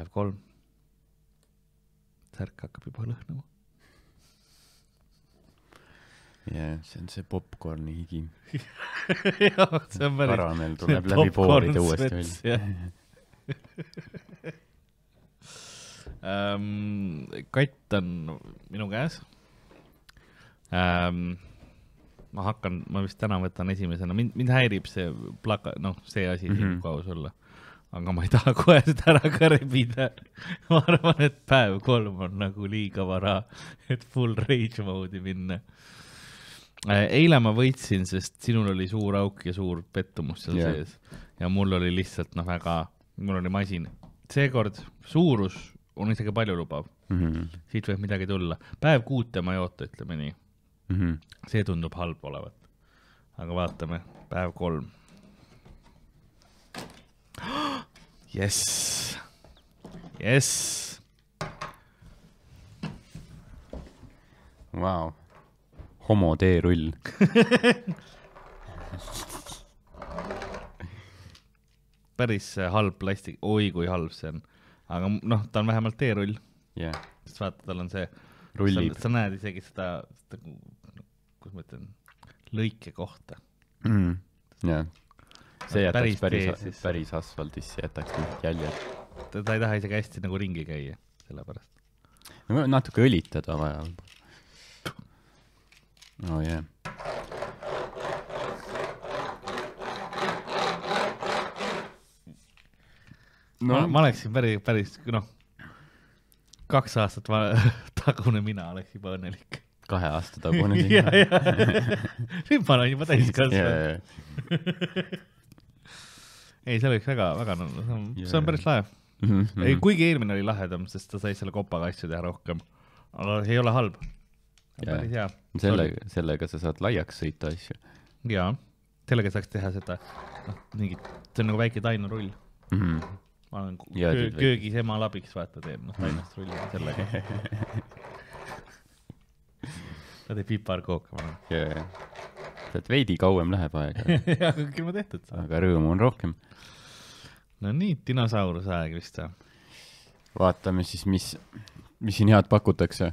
päev 3. Särk hakkab juba lõhnama. See on see popcorni higi. Jah, see on päris. Karamell tuleb läbi pooride uuesti välja. Katt on minu käes. Ma vist täna võtan esimesena. Mind häirib see see asi siin kaus olla. Aga ma ei taha kohe seda ära ka rebida. Ma arvan, et päev 3 on nagu liiga vara, et full rage mode'i minna. Eile ma võitsin, sest sinul oli suur auk ja suur pettumus seal sees. Ja mul oli lihtsalt mul oli masin. Seekord suurus on isegi palju lubav. Siit võib midagi tulla. Päev 6 ma ei oota, ütleme nii. See tundub halb olevat. Aga vaatame. Päev 3. Yes. Wow. Homo teerull. Päris halb plastik. Oi, kui halb see on. Aga ta on vähemalt teerull. Sest vaata, tal on see rullib. Sa näed isegi seda kus ma ütlen, lõike kohta. See jätaks päris asfaldisse, jätaks mingit jäljed. Ta ei taha isegi hästi nagu ringi käia, sellepärast. Natuke õlitada vaja. Ma oleksin päris 2 aastat tagune mina oleks juba õnnelik. 2 aasta tagune siin. Nüüd ma olen juba täis kasvanud. Ei, see oleks väga, see on päris lahe. Kuigi eelmine oli lahedam, sest ta sai selle kopaga asju teha rohkem. Aga see ei ole halb. Päris hea. Sellega sa saad laiaks sõita asju. Jaa, sellega saaks teha seda, see on nagu väike tainurull. Ma olen köögis ema labiks vaata teen, tainust rulli sellega. Ta teeb piparkooka. Et veidi kauem läheb aega. Aga küll ma tehtud. Aga rõõmu on rohkem. No nii, dinosauruse aeg vist. Vaatame siis, mis siin head pakutakse.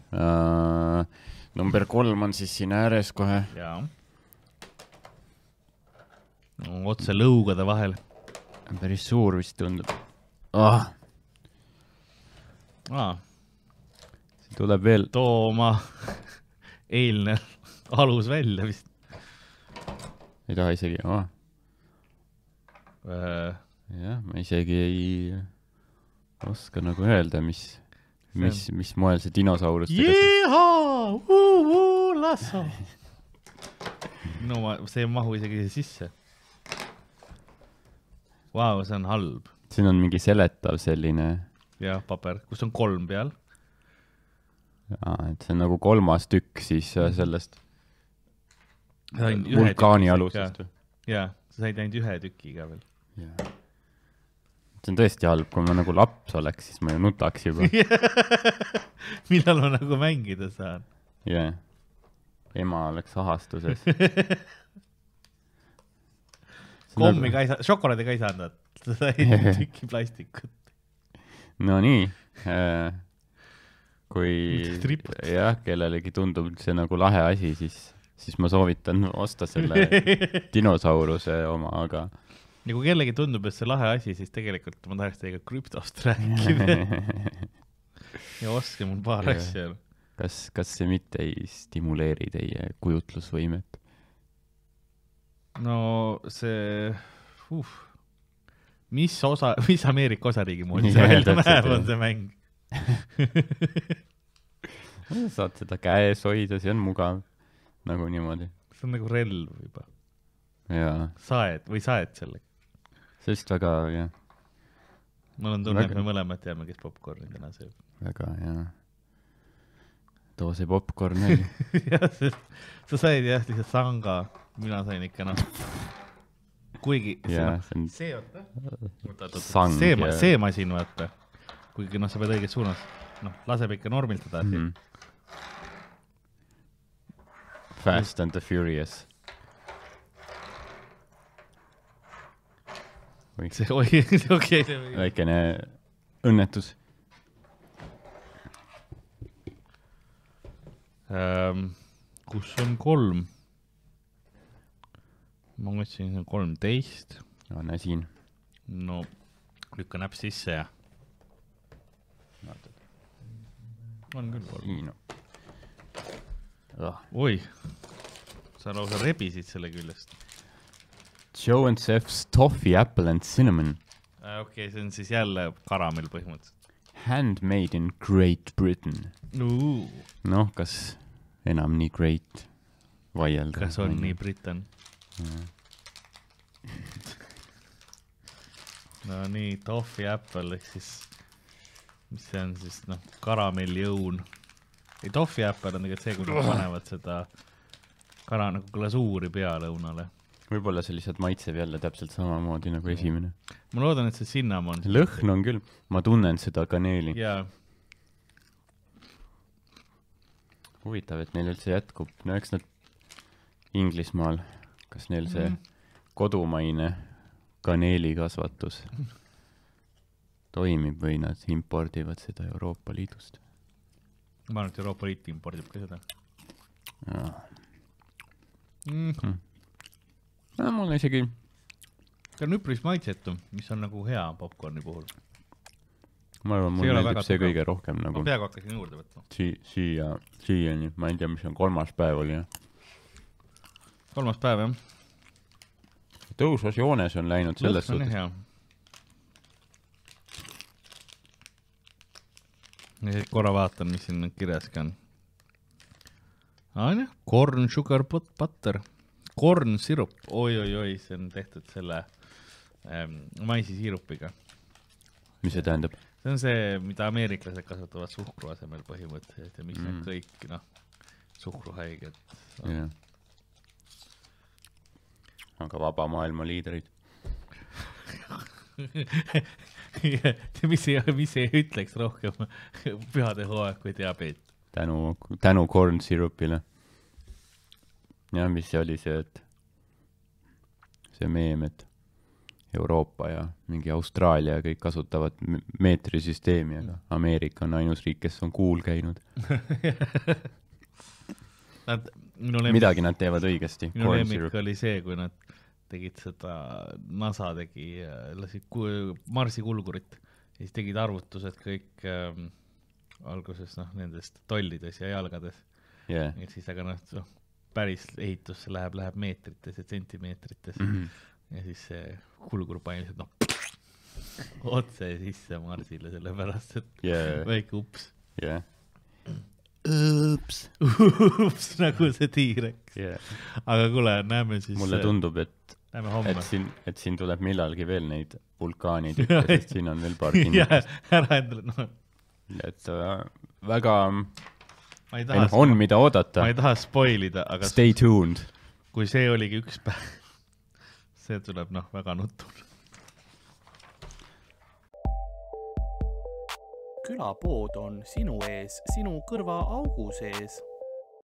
Number 3 on siis siin ääres kohe. Jaa. Otse lõugade vahel. Päris suur vist tundub. See tuleb veel. Tooma eilne alus välja vist. Ei taha isegi, jah, ma isegi ei oska nagu öelda, mis moel see dinosaurus lasso. No see ei mahu isegi sisse. Vau, see on halb. Siin on mingi seletav selline. Jah, paber, kus on 3 peal. Et see on nagu 3. tükk siis sellest vulkaani alusest. Jaa, sa said ainult 1 tükiga veel. See on tõesti halb, kui ma nagu laps oleks, siis ma ju nutaks juba. Millal ma nagu mängida saan? Jah, ema oleks ahastuses. Kommi ka ei saa, šokolaadi ka ei saanud, sa said tükki plastikut. No nii, kui kellelegi tundub see nagu lahe asi, siis ma soovitan osta selle dinosauruse oma, aga... Ja kui kellegi tundub, et see lahe asi, siis tegelikult ma tahaks teiega krüptost rääkida. Ja oske mul paar asja. Kas see mitte ei stimuleeri teie kujutlusvõimet? No see... Mis Ameerika osariigi moodi see välja näeb on see mäng? Saad seda käes hoida, see on mugav. Nagu niimoodi. See on nagu relv juba. Jaa. Saed sellega. See vist väga, jah. Mul on tunne, et me mõlemad teame, kes popcorni täna sööb. Väga, jah. Too see popcorn oli. Jah, sa said jah, lihtsalt sanga. Mina sain ikka kuigi see masin vaata. Kuigi sa pead õiges suunas. Laseb ikka normilt edasi. Fast and the Furious. Okei. Väikene õnnetus. Kus on 3? Ma mõtlesin, 13. Anna siin. No, lükka näpp sisse ja. On küll 3. Siin. Oi, sa lausa rebisid selle küljest. Joe and Seth's Toffee, Apple and Cinnamon. Okei, see on siis jälle karamell põhimõtteliselt. Handmade in Great Britain. Noh, kas enam nii great vaielda? Kas on nii Britain? No nii, Toffee, Apple, ehk siis, mis see on siis, noh, karamelljõun. Ei, Toffee, Apple on tegelikult see, kui nad panevad seda nagu glasuuri peale õunale. Võib-olla see lihtsalt maitseb jälle täpselt samamoodi nagu esimene. Ma loodan, et see cinnamon. Lõhn on küll. Ma tunnen seda kaneeli. Jaa. Huvitav, et neil üldse jätkub. No eks nad Inglismaal, kas neil see kodumaine kaneelikasvatus toimib või nad impordivad seda Euroopa Liidust? Ma arvan, et Euroopa Liit impordib ka seda. Mulle isegi... See on üpris maitsetu, mis on nagu hea popcorni puhul. Ma arvan, mul meeldib see kõige rohkem nagu... Ma peaaegu hakkasin juurde võtma. Siiani, ma ei tea, mis on 3. päev oli. 3. päev, jah. Tõusvas joones on läinud selles suhtes. Lõhn on hea. Korra vaatan, mis siin kirjaski on. Corn sugar butter. Corn sirup. Oi, see on tehtud selle maisisiirupiga. Mis see tähendab? See on see, mida ameeriklased kasvatavad suhkru asemel põhimõtteliselt ja mis on kõik, suhkruhaiged. Yeah. Aga vaba maailma liidrid. mis ei ütleks rohkem pühade hooaeg kui diabeet. Tänu corn sirupile. Ja mis see oli see, et see meem, et Euroopa ja mingi Austraalia kõik kasutavad meetrisüsteemi, aga Ameerika on ainus riik, kes on kuul käinud. Midagi nad teevad õigesti. Minu lemmik oli see, kui nad tegid seda, NASA tegi, lasid Marsi kulgurit ja siis tegid arvutused kõik alguses nendest tollides ja jalgades. Yeah. Ja siis aga päris ehitusse läheb meetrites ja sentimeetrites ja siis see kulgur painiselt otse sisse Marsile sellepärast, et väike ups. Ups, nagu see T-Rex. Aga kuule, näeme siis... Mulle tundub, et siin tuleb millalgi veel neid vulkaanid, sest siin on veel paar kindlust. Ära endale, Et väga... on mida oodata. Ma ei taha spoilida, aga... Stay tuned. Kui see oligi üks päev, see tuleb väga nutun. Külapood on sinu ees, sinu kõrva augu sees.